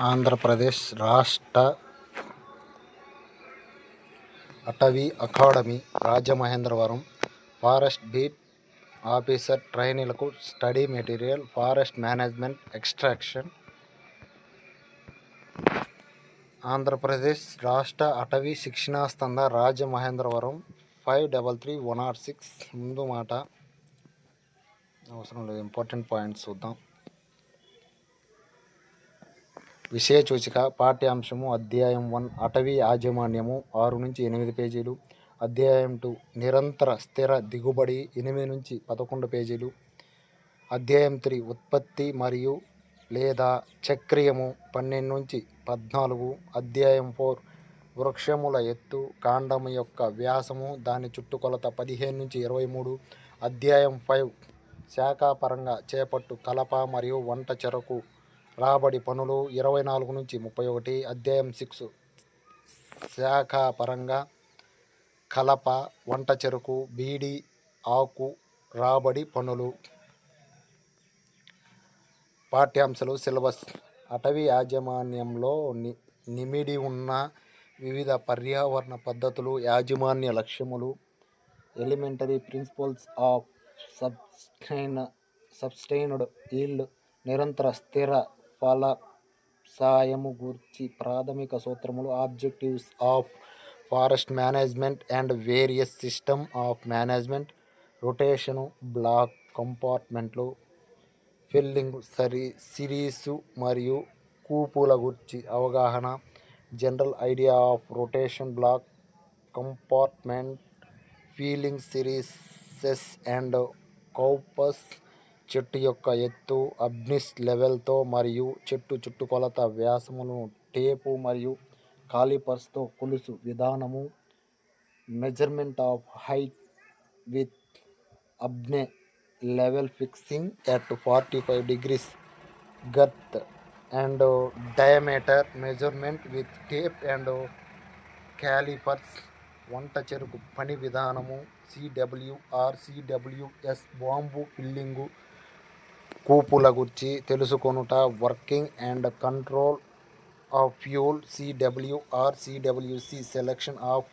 ఆంధ్రప్రదేశ్ రాష్ట్ర అటవీ అకాడమీ రాజమహేంద్రవరం ఫారెస్ట్ బీట్ ఆఫీసర్ ట్రైనీలకు study material forest management extraction. Andhra Pradesh రాష్ట్ర అటవీ శిక్షణా సంస్థ రాజమహేంద్రవరం 533106. ముందు మాట అవసరం లేదు, ఇంపార్టెంట్ పాయింట్స్ చూద్దాం. విషయ సూచిక పాఠ్యాంశము అధ్యాయం 1 అటవీ యాజమాన్యము 6 నుంచి 8 పేజీలు. అధ్యాయం 2 నిరంతర స్థిర దిగుబడి 8 నుంచి 11 పేజీలు. అధ్యాయం 3 ఉత్పత్తి మరియు లేదా చక్రీయము 12 నుంచి 14. అధ్యాయం 4 వృక్షముల ఎత్తు, కాండము యొక్క వ్యాసము, దాని చుట్టుకొలత 15 నుంచి 23. అధ్యాయం 5 శాఖాపరంగా చేపట్టు కలప మరియు వంట చెరకు రాబడి పనులు 24 నుంచి 31. అధ్యాయం 6 శాఖాపరంగా కలప, వంట చెరకు, బీడి ఆకు రాబడి పనులు. పాఠ్యాంశాలు సిలబస్. అటవీ యాజమాన్యంలో నిమిడి ఉన్న వివిధ పర్యావరణ పద్ధతులు, యాజమాన్య లక్ష్యములు, elementary principles of sustained yield, నిరంతర స్థిర ఫలసాయము గూర్చి ప్రాథమిక సూత్రములు, objectives of forest management and various system of management, rotation, block కంపార్ట్మెంట్లు, ఫిల్లింగ్, సిరీసు మరియు కూపుల గూర్చి అవగాహన, general idea of rotation, block compartment, felling, series and coupes, చెట్టు యొక్క ఎత్తు అబ్నిస్ లెవెల్తో మరియు చెట్టు చుట్టుకొలత వ్యాసములను టేపు మరియు కాలిపర్స్తో కొలుచు విధానము, measurement of height with Abney level fixing at 45 degrees girth and diameter, measurement with tape and calipers, వంట చెరుకు పని విధానము, సిడబ్ల్యూఆర్, సిడబ్ల్యూఎస్, బాంబు ఫిల్లింగు, కూపుల గురించి తెలుసుకొనుట, working and control of fuel, CWR, CWC, selection of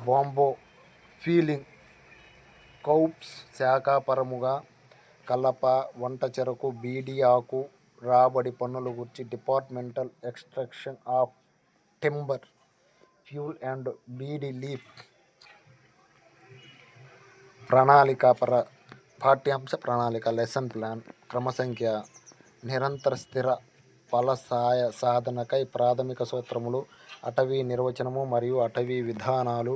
bamboo felling, coupes, శాఖాపరముగా కలప, వంట చెరకు, బీడి ఆకు రాబడి పన్నుల గురించి, departmental extraction of timber, fuel and bidi leaf. ప్రణాళిక. పాఠ్యాంశ ప్రణాళిక. Lesson plan. క్రమసంఖ్య. నిరంతర స్థిర ఫలసాయ సాధనకై ప్రాథమిక సూత్రములు, అటవీ నిర్వచనము మరియు అటవీ విధానాలు,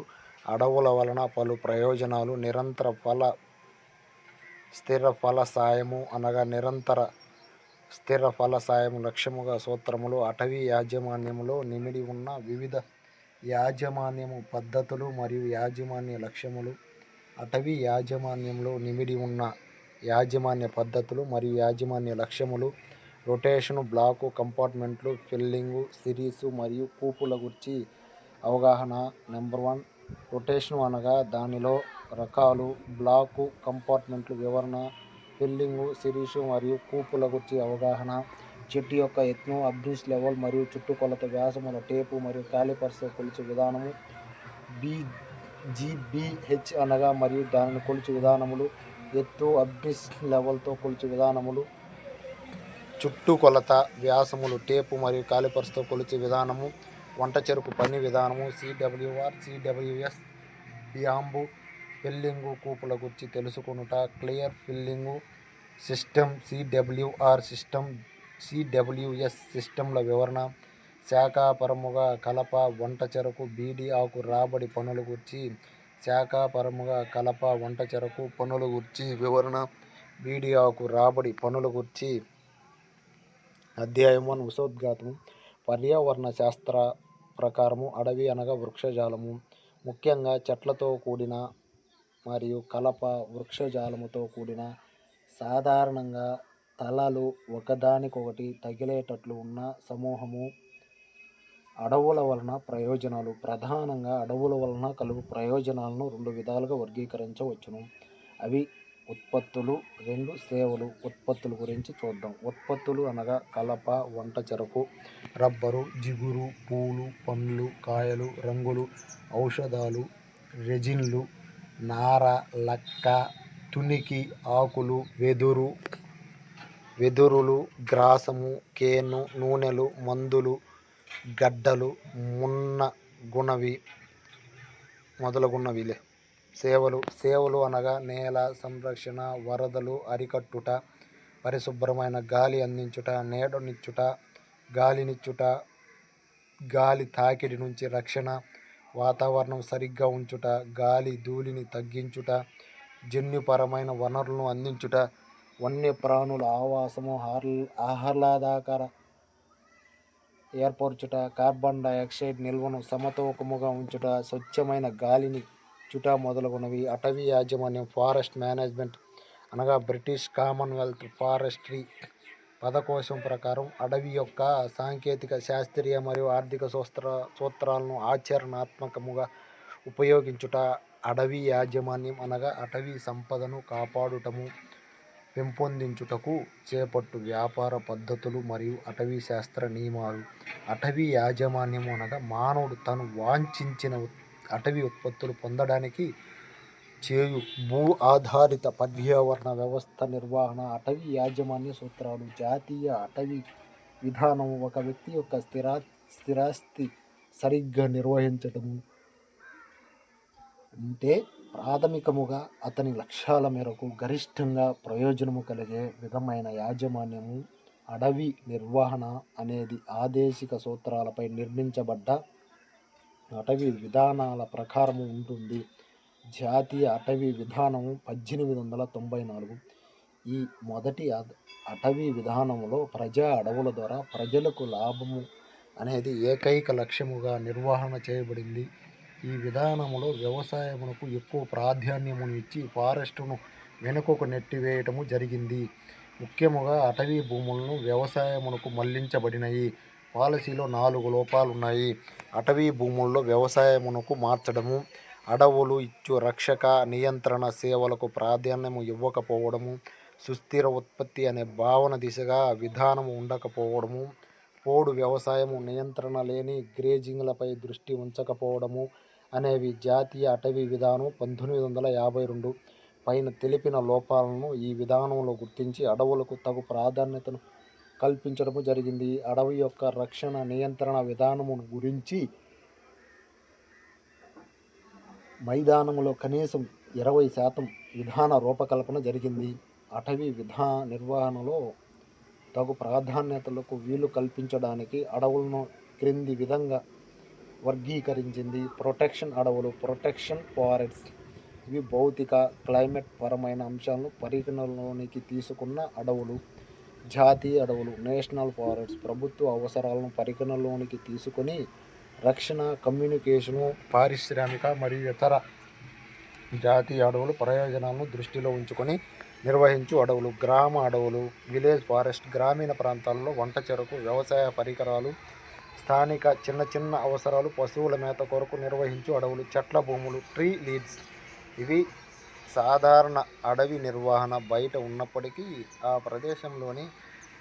అడవుల వలన పలు ప్రయోజనాలు, నిరంతర స్థిర ఫలసాయము అనగా నిరంతర స్థిర ఫలసాయము లక్ష్యముగా సూత్రములు, అటవీ యాజమాన్యములో నిమిడి ఉన్న వివిధ యాజమాన్యము పద్ధతులు మరియు యాజమాన్య లక్ష్యములు, అటవీ యాజమాన్యంలో నిమిడి ఉన్న యాజమాన్య పద్ధతులు మరియు యాజమాన్య లక్ష్యములు, రొటేషను, బ్లాకు కంపార్ట్మెంట్లు, ఫిల్లింగు, సిరీసు మరియు కూపుల గురించి అవగాహన. నెంబర్ 1 రొటేషను అనగా దానిలో రకాలు, బ్లాకు కంపార్ట్మెంట్లు వివరణ, ఫిల్లింగు, సిరీసు మరియు కూపుల గురించి అవగాహన, చెట్టు యొక్క ఎత్తును అబ్నిస్ లెవెల్ మరియు చుట్టుకొలత వ్యాసముల టేపు మరియు కాలిపర్స్తో కొలుచు విధానము, జీబీహెచ్ అనగా మరియు దానిని కొలుచు విధానములు, ఎత్తు అబ్నిస్ లెవెల్తో కొలుచు విధానములు, చుట్టుకొలత వ్యాసములు టేపు మరియు కాలిపర్స్తో కొలుచు విధానము, వంట చెరుకు పని విధానము, సిడబ్ల్యూఆర్, సిడబ్ల్యూఎస్, బ్యాంబు ఫిల్లింగు, కూపుల గురించి తెలుసుకొనుట, clear filling system, సిడబ్ల్యూఆర్ system, CWS సిస్టమ్ల వివరణ, శాఖాపరముగా కలప, వంట చెరకు, బీడి ఆకు రాబడి పనుల గురించి, శాఖాపరముగా కలప, వంట చెరకు పనుల గురించి వివరణ, బీడి ఆకు రాబడి పనుల గురించి. అధ్యాయం 1 ఉపోద్ఘాతము. పర్యావరణ శాస్త్ర ప్రకారము అడవి అనగా వృక్షజాలము, ముఖ్యంగా చెట్లతో కూడిన మరియు కలప వృక్షజాలముతో కూడిన, సాధారణంగా తలలు ఒకదానికొకటి తగిలేటట్లు ఉన్న సమూహము. అడవుల వలన ప్రయోజనాలు. ప్రధానంగా అడవుల వలన కలుగు ప్రయోజనాలను 2 విధాలుగా వర్గీకరించవచ్చును. అవి ఉత్పత్తులు 2 సేవలు. ఉత్పత్తుల గురించి చూద్దాం. ఉత్పత్తులు అనగా కలప, వంట చెరకు, రబ్బరు, జిగురు, పూలు, పండ్లు, కాయలు, రంగులు, ఔషధాలు, రెజిన్లు, నార, లక్క, తునికి, ఆకులు, వెదురులు, గ్రాసము, కేను, నూనెలు, మందులు, గడ్డలు, మున్నగునవి మొదలగున్నవిలే. సేవలు అనగా నేల సంరక్షణ, వరదలు అరికట్టుట, పరిశుభ్రమైన గాలి అందించుట, నీడనిచ్చుట, గాలినిచ్చుట, గాలి తాకిడి నుంచి రక్షణ, వాతావరణం సరిగ్గా ఉంచుట, గాలి ధూళిని తగ్గించుట, జన్యుపరమైన వనరులను అందించుట, వన్యప్రాణుల ఆవాసము ఆహ్లాదకర ఏర్పరచుట, కార్బన్ డయాక్సైడ్ నిల్వను సమతూకముగా ఉంచుట, స్వచ్ఛమైన గాలిని చుట మొదలగునవి. అటవీ యాజమాన్యం ఫారెస్ట్ మేనేజ్మెంట్ అనగా బ్రిటిష్ కామన్వెల్త్ ఫారెస్ట్రీ పదకోశం ప్రకారం అడవి యొక్క సాంకేతిక, శాస్త్రీయ మరియు ఆర్థిక సూత్రాలను ఆచరణాత్మకముగా ఉపయోగించుట. అడవి యాజమాన్యం అనగా అటవీ సంపదను కాపాడుటము, పెంపొందించుటకు చేపట్టు వ్యాపార పద్ధతులు మరియు అటవీ శాస్త్ర నియమాలు. అటవీ యాజమాన్యము అనగా మానవుడు తను వాంఛించిన అటవీ ఉత్పత్తులు పొందడానికి చేయు భూ ఆధారిత పర్యావరణ వ్యవస్థ నిర్వహణ. అటవీ యాజమాన్య సూత్రాలు. జాతీయ అటవీ విధానం ఒక వ్యక్తి యొక్క స్థిరాస్తి సరిగ్గా నిర్వహించటము అంటే ప్రాథమికముగా అతని లక్ష్యాల మేరకు గరిష్టంగా ప్రయోజనము కలిగే విధమైన యాజమాన్యము. అడవి నిర్వహణ అనేది ఆదేశిక సూత్రాలపై నిర్మించబడ్డ అటవీ విధానాల ప్రకారము ఉంటుంది. జాతీయ అటవీ విధానం 1894. ఈ మొదటి అటవీ విధానంలో ప్రజా అడవుల ద్వారా ప్రజలకు లాభము అనేది ఏకైక లక్ష్యముగా నిర్వహణ చేయబడింది. ఈ విధానములో వ్యవసాయమునకు ఎక్కువ ప్రాధాన్యమును ఇచ్చి ఫారెస్టును వెనుకకు నెట్టివేయటము జరిగింది. ముఖ్యముగా అటవీ భూములను వ్యవసాయమునకు మళ్లించబడినయి. పాలసీలో 4 లోపాలున్నాయి. అటవీ భూముల్లో వ్యవసాయమునకు మార్చడము, అడవులు ఇచ్చు రక్షక, నియంత్రణ సేవలకు ప్రాధాన్యము ఇవ్వకపోవడము, సుస్థిర ఉత్పత్తి అనే భావన దిశగా విధానము ఉండకపోవడము, పోడు వ్యవసాయము, నియంత్రణ లేని గ్రేజింగ్లపై దృష్టి ఉంచకపోవడము అనేవి. జాతీయ అటవీ విధానం 1952 పైన తెలిపిన లోపాలను ఈ విధానంలో గుర్తించి అడవులకు తగు ప్రాధాన్యతను కల్పించడము జరిగింది. అడవి యొక్క రక్షణ, నియంత్రణ విధానము గురించి మైదానములో కనీసం 20% విధాన రూపకల్పన జరిగింది. అటవీ నిర్వహణలో తగు ప్రాధాన్యతలకు వీలు కల్పించడానికి అడవులను క్రింది విధంగా వర్గీకరించింది. ప్రొటెక్షన్ అడవులు, ప్రొటెక్షన్ ఫారెస్ట్స్. ఇవి భౌతిక, క్లైమేట్ పరమైన అంశాలను పరిగణలోనికి తీసుకున్న అడవులు. జాతీయ అడవులు, నేషనల్ ఫారెస్ట్స్, ప్రభుత్వ అవసరాలను పరిగణలోనికి తీసుకొని రక్షణ, కమ్యూనికేషను, పారిశ్రామిక మరియు ఇతర జాతీయ అడవులు ప్రయోజనాలను దృష్టిలో ఉంచుకొని నిర్వహించు అడవులు. గ్రామ అడవులు, విలేజ్ ఫారెస్ట్. గ్రామీణ ప్రాంతాల్లో వంట చెరకు, వ్యవసాయ పరికరాలు, స్థానిక చిన్న అవసరాలు, పశువుల మేత కొరకు నిర్వహించు అడవులు. చెట్ల భూములు, ట్రీ లీడ్స్. ఇవి సాధారణ అడవి నిర్వహణ బయట ఉన్నప్పటికీ ఆ ప్రదేశంలోని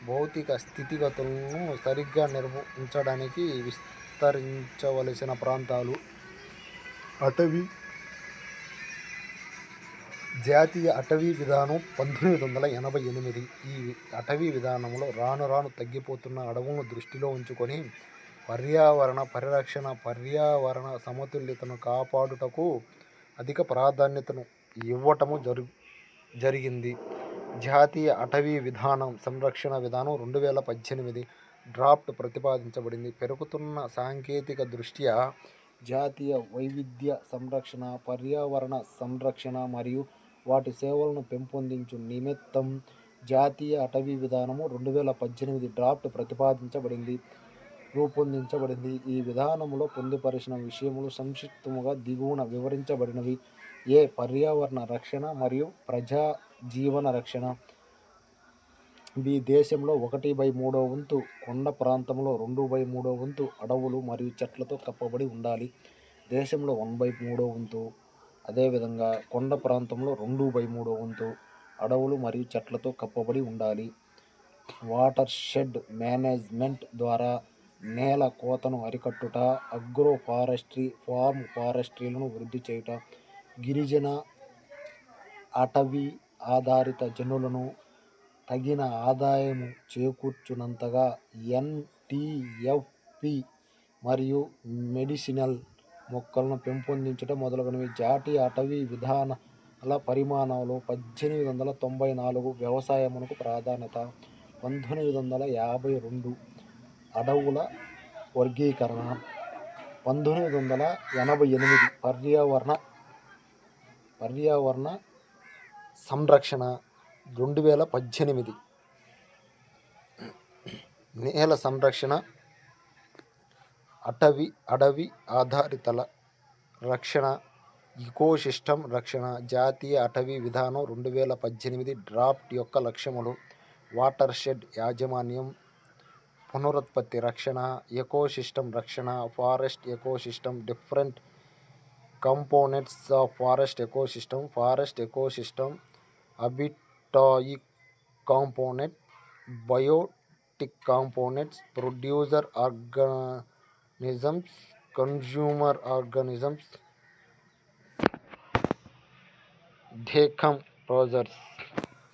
భౌతిక స్థితిగతులను సరిగ్గా నిర్వహించడానికి విస్తరించవలసిన ప్రాంతాలు. జాతీయ అటవీ విధానం 1988. ఈ అటవీ విధానంలో రాను తగ్గిపోతున్న అడవులను దృష్టిలో ఉంచుకొని పర్యావరణ పరిరక్షణ, పర్యావరణ సమతుల్యతను కాపాడుటకు అధిక ప్రాధాన్యతను ఇవ్వటము జరిగింది. జాతీయ అటవీ విధానం సంరక్షణ విధానం 2018 డ్రాఫ్ట్ ప్రతిపాదించబడింది. పెరుగుతున్న సాంకేతిక దృష్ట్యా జాతీయ వైవిధ్య సంరక్షణ, పర్యావరణ సంరక్షణ మరియు వాటి సేవలను పెంపొందించు నిమిత్తం జాతీయ అటవీ విధానము 2018 డ్రాఫ్ట్ రూపొందించబడింది. ఈ విధానములో పొందుపరిచిన విషయములు సంక్షిప్తముగా దిగువన వివరించబడినవి. పర్యావరణ రక్షణ మరియు ప్రజా జీవన రక్షణ. దేశంలో 1/3 వంతు కొండ ప్రాంతంలో 2/3 వంతు అడవులు మరియు చెట్లతో కప్పబడి ఉండాలి. దేశంలో 1/3 వంతు, అదేవిధంగా కొండ ప్రాంతంలో 2/3 వంతు, అడవులు మరియు చెట్లతో కప్పబడి ఉండాలి. వాటర్ షెడ్ మేనేజ్మెంట్ ద్వారా నేల కోతను అరికట్టుట, అగ్రో ఫారెస్ట్రీ, ఫార్మ్ ఫారెస్ట్రీలను వృద్ధి చేయుట, గిరిజన అటవీ ఆధారిత జనులను తగిన ఆదాయము చేకూర్చునంతగా ఎన్.టి.ఎఫ్.పి మరియు మెడిసినల్ మొక్కలను పెంపొందించుట మొదలగునవి. జాతీయ అటవీ విధానాల పరిమాణంలో 1894 వ్యవసాయమునకు ప్రాధాన్యత, 1952 అడవుల వర్గీకరణ, 1988 పర్యావరణ సంరక్షణ, 2018 నేల సంరక్షణ, అడవి ఆధారితల రక్షణ, ఇకోసిస్టమ్ రక్షణ, జాతీయ అటవీ విధానం 2018 డ్రాఫ్ట్ యొక్క లక్ష్యములు: వాటర్ షెడ్ యాజమాన్యం, పునరుత్పత్తి రక్షణ, ఎకోసిస్టమ్ రక్షణ, forest ecosystem, different components of forest ecosystem, abiotic component, biotic components, producer organisms, consumer organisms, decomposers.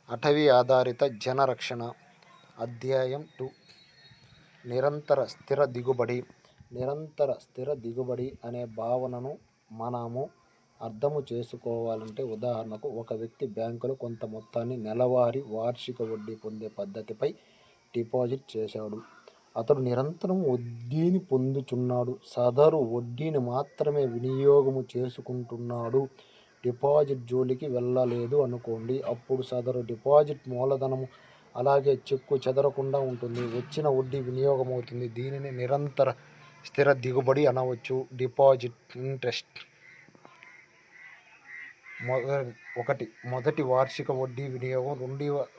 అటవీ ఆధారిత జనరక్షణ. అధ్యాయం 2 నిరంతర స్థిర దిగుబడి. నిరంతర స్థిర దిగుబడి అనే భావనను మనము అర్థము చేసుకోవాలంటే, ఉదాహరణకు ఒక వ్యక్తి బ్యాంకులో కొంత మొత్తాన్ని నెలవారీ వార్షిక వడ్డీ పొందే పద్ధతిపై డిపాజిట్ చేశాడు. అతడు నిరంతరం వడ్డీని పొందుచున్నాడు. సదరు వడ్డీని మాత్రమే వినియోగము చేసుకుంటున్నాడు. డిపాజిట్ జోలికి వెళ్ళలేదు అనుకోండి. అప్పుడు సదరు డిపాజిట్ మూలధనము అలాగే చెక్కు చెదరకుండా ఉంటుంది. వచ్చిన వడ్డీ వినియోగమవుతుంది. దీనిని నిరంతర స్థిర దిగుబడి అనవచ్చు. Deposit interest. మొదటి వార్షిక వడ్డీ వినియోగం,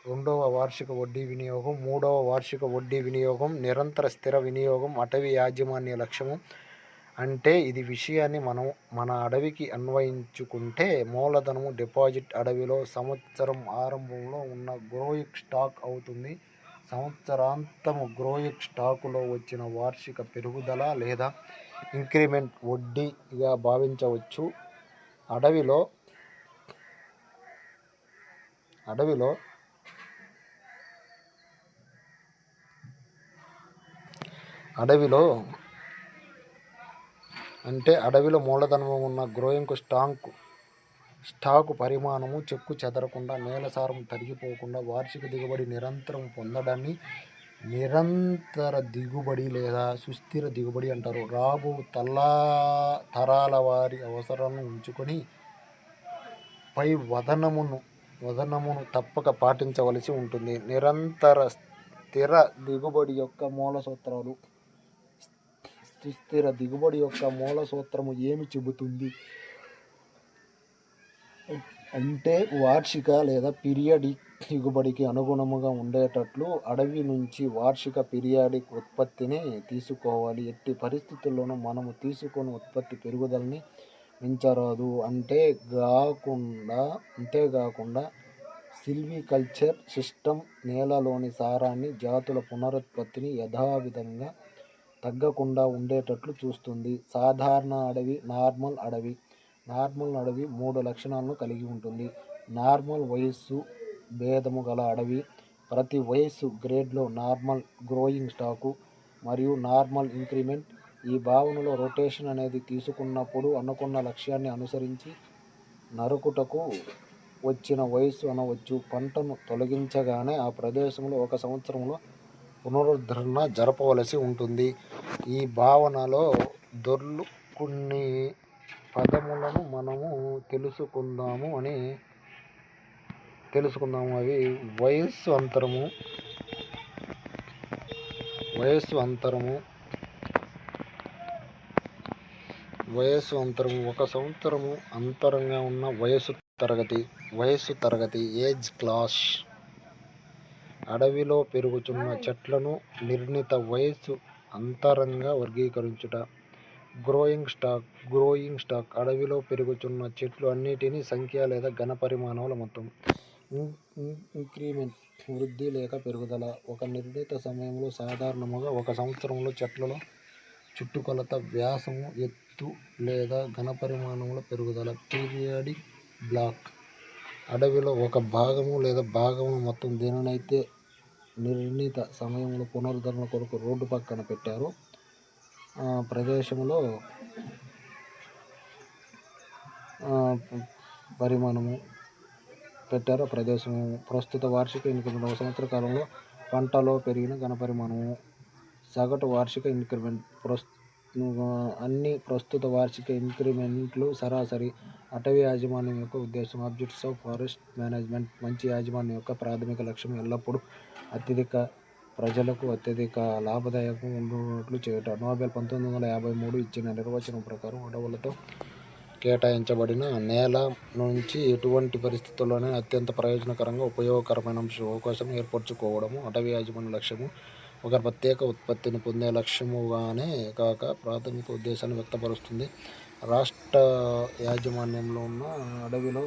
రెండవ వార్షిక వడ్డీ వినియోగం, మూడవ వార్షిక వడ్డీ వినియోగం. నిరంతర స్థిర వినియోగం అటవీ యాజమాన్య లక్ష్యము. అంటే ఇది విషయాన్ని మనం మన అడవికి అన్వయించుకుంటే, మూలధనము డిపాజిట్ అడవిలో సంవత్సరం ఆరంభంలో ఉన్న గ్రోయింగ్ స్టాక్ అవుతుంది. సంవత్సరాంతము గ్రోయింగ్ స్టాకులో వచ్చిన వార్షిక పెరుగుదల లేదా ఇంక్రిమెంట్ వడ్డీగా భావించవచ్చు. అడవిలో మూలధనము ఉన్న గ్రోయింగ్ స్టాకు పరిమాణము చెక్కు చెదరకుండా, నేల సారం తరిగిపోకుండా వార్షిక దిగుబడి నిరంతరం పొందడాన్ని నిరంతర దిగుబడి లేదా సుస్థిర దిగుబడి అంటారు. రాబో తరాల వారి అవసరాలను ఉంచుకొని పై వదనమును తప్పక పాటించవలసి ఉంటుంది. నిరంతర స్థిర దిగుబడి యొక్క మూల సూత్రాలు. సుస్థిర దిగుబడి యొక్క మూల సూత్రము ఏమి చెబుతుంది అంటే, వార్షిక లేదా పీరియాడిక్ దిగుబడికి అనుగుణముగా ఉండేటట్లు అడవి నుంచి వార్షిక పీరియాడిక్ ఉత్పత్తిని తీసుకోవాలి. ఎట్టి పరిస్థితుల్లోనూ మనము తీసుకున్న ఉత్పత్తి పెరుగుదలని మించరాదు. అంతేగాకుండా సిల్వికల్చర్ సిస్టమ్ నేలలోని సారాన్ని, జాతుల పునరుత్పత్తిని యథావిధంగా తగ్గకుండా ఉండేటట్లు చూస్తుంది. సాధారణ అడవి, నార్మల్ అడవి. నార్మల్ అడవి 3 లక్షణాలను కలిగి ఉంటుంది. నార్మల్ వయస్సు భేదము గల అడవి. ప్రతి వయస్సు గ్రేడ్లో నార్మల్ గ్రోయింగ్ స్టాకు మరియు నార్మల్ ఇంక్రిమెంట్. ఈ భావనలో రొటేషన్ అనేది తీసుకున్నప్పుడు అనుకున్న లక్ష్యాన్ని అనుసరించి నరుకుటకు వచ్చిన వయస్సు అనవచ్చు. పంటను తొలగించగానే ఆ ప్రదేశంలో 1 సంవత్సరంలో పునరుద్ధరణ జరపవలసి ఉంటుంది. ఈ భావనలో కొన్ని పదములను మనము తెలుసుకుందాము. అవి వయస్సు అంతరము. 1 సంవత్సరము అంతరంగా ఉన్న వయస్సు తరగతి ఏజ్ క్లాస్. అడవిలో పెరుగుచున్న చెట్లను నిర్ణీత వయస్సు అంతరంగా వర్గీకరించుట. Growing stock. అడవిలో పెరుగుచున్న చెట్లు అన్నిటినీ సంఖ్య లేదా ఘన పరిమాణముల మొత్తం. ఇంక్రిమెంట్ వృద్ధి లేక పెరుగుదల. ఒక నిర్ణీత సమయంలో సాధారణముగా 1 సంవత్సరంలో చెట్లలో చుట్టుకొలత, వ్యాసము, ఎత్తు లేదా ఘనపరిమాణంలో పెరుగుదల. Periodic block. అడవిలో ఒక భాగము లేదా భాగముల మొత్తం దేనినైతే నిర్ణీత సమయంలో పునరుద్ధరణ కొరకు రోడ్డు పక్కన పెట్టారో ప్రదేశంలో ప్రదేశము ప్రస్తుత వార్షిక ఇంక్రిమెంట్. 1 సంవత్సర కాలంలో పంటలో పెరిగిన ఘనపరిమాణము. సగటు వార్షిక ఇంక్రిమెంట్. అన్ని ప్రస్తుత వార్షిక ఇంక్రిమెంట్లు సరాసరి. అటవీ యాజమాన్యం యొక్క ఉద్దేశం. Objectives of forest management. మంచి యాజమాన్యం యొక్క ప్రాథమిక లక్ష్యం ఎల్లప్పుడూ ప్రజలకు అత్యధిక లాభదాయకం ఉన్నట్లు చేయుట. నోబెల్ 1953 ఇచ్చిన నిర్వచనం ప్రకారం అడవులతో కేటాయించబడిన నేల నుంచి ఎటువంటి పరిస్థితుల్లోనైనా అత్యంత ప్రయోజనకరంగా ఉపయోగకరమైన అవకాశం ఏర్పరచుకోవడము అటవీ యాజమాన్య లక్ష్యము. ఒక ప్రత్యేక ఉత్పత్తిని పొందే లక్ష్యముగానే కాక ప్రాథమిక ఉద్దేశాన్ని వ్యక్తపరుస్తుంది. రాష్ట్ర యాజమాన్యంలో ఉన్న అడవిలో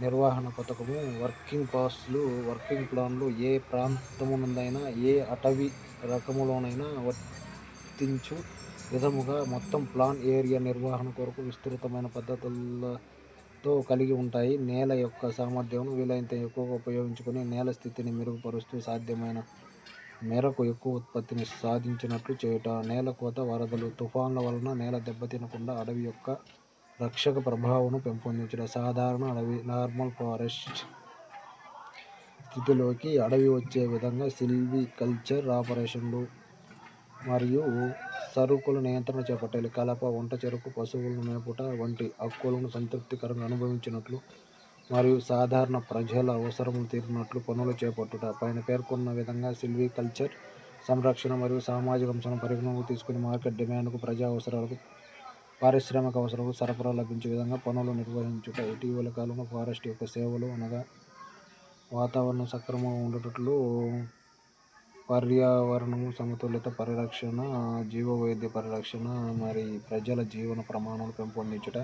నిర్వహణ పథకము. వర్కింగ్ ప్లాన్లు ఏ ప్రాంతమునందైనా ఏ అటవీ రకములోనైనా వర్తించు విధముగా మొత్తం ప్లాన్ ఏరియా నిర్వహణ కొరకు విస్తృతమైన పద్ధతులతో కలిగి ఉంటాయి. నేల యొక్క సామర్థ్యమును వీలైనంత ఎక్కువగా ఉపయోగించుకొని నేల స్థితిని మెరుగుపరుస్తూ సాధ్యమైన మేరకు ఎక్కువ ఉత్పత్తిని సాధించినట్లు చేయుట. నేలకోత, వరదలు, తుఫాన్ల వలన నేల దెబ్బతినకుండా అడవి యొక్క రక్షక ప్రభావాన్ని పెంపొందించుట. సాధారణ అడవి నార్మల్ ఫారెస్ట్ స్థితిలోకి అడవి వచ్చే విధంగా సిల్వికల్చర్ ఆపరేషన్లు మరియు సరుకుల నియంత్రణ చేపట్టాలి. కలప, వంట చెరకు, పశువులను మేపుట వంటి హక్కులను సంతృప్తికరంగా అనుభవించినట్లు మరియు సాధారణ ప్రజల అవసరములు తీరినట్లు పనులు చేపట్టుట. పైన పేర్కొన్న విధంగా సిల్వికల్చర్ సంరక్షణ మరియు సామాజిక అంశాలను పరిగణనలోకి తీసుకుని మార్కెట్ డిమాండ్కు, ప్రజా అవసరాలకు, పారిశ్రామిక అవసరాలకు సరఫరా లభించే విధంగా పనులు నిర్వహించుట. ఇటీవలి కాలంలో ఫారెస్ట్ యొక్క సేవలు అనగా వాతావరణం సక్రమంగా ఉండేటట్లు పర్యావరణము సమతుల్యత పరిరక్షణ, జీవవైవిధ్య పరిరక్షణ మరియు ప్రజల జీవన ప్రమాణాలు పెంపొందించుట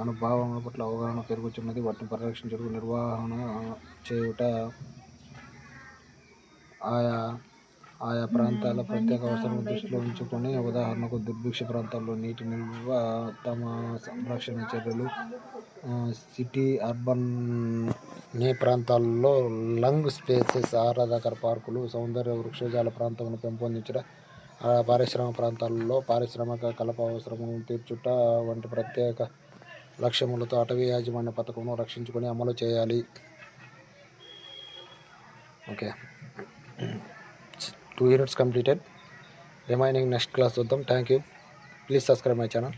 అను భావముల పట్ల అవగాహన పెరుగుచున్నది. వాటిని పరిరక్షించుటకు నిర్వహణ చేయుట. ఆయా ప్రాంతాల ప్రత్యేక అవసరాలను దృష్టిలో ఉంచుకొని ఉదాహరణకు దుర్భిక్ష ప్రాంతాల్లో నీటి నిల్వ, తమ సంరక్షణ చర్యలు, సిటీ అర్బన్ ప్రాంతాల్లో లంగ్ స్పేసెస్, ఆహ్లాదకర పార్కులు, సౌందర్య వృక్షజాల ప్రాంతములను పెంపొందించుట, పారిశ్రామిక ప్రాంతాల్లో పారిశ్రామిక కలప అవసరములను తీర్చుట వంటి ప్రత్యేక లక్ష్యములతో అటవీ యాజమాన్య పథకమును రక్షించుకొని అమలు చేయాలి. Okay, 2 units completed. Remaining next class చూద్దాం. Thank you. Please subscribe my channel.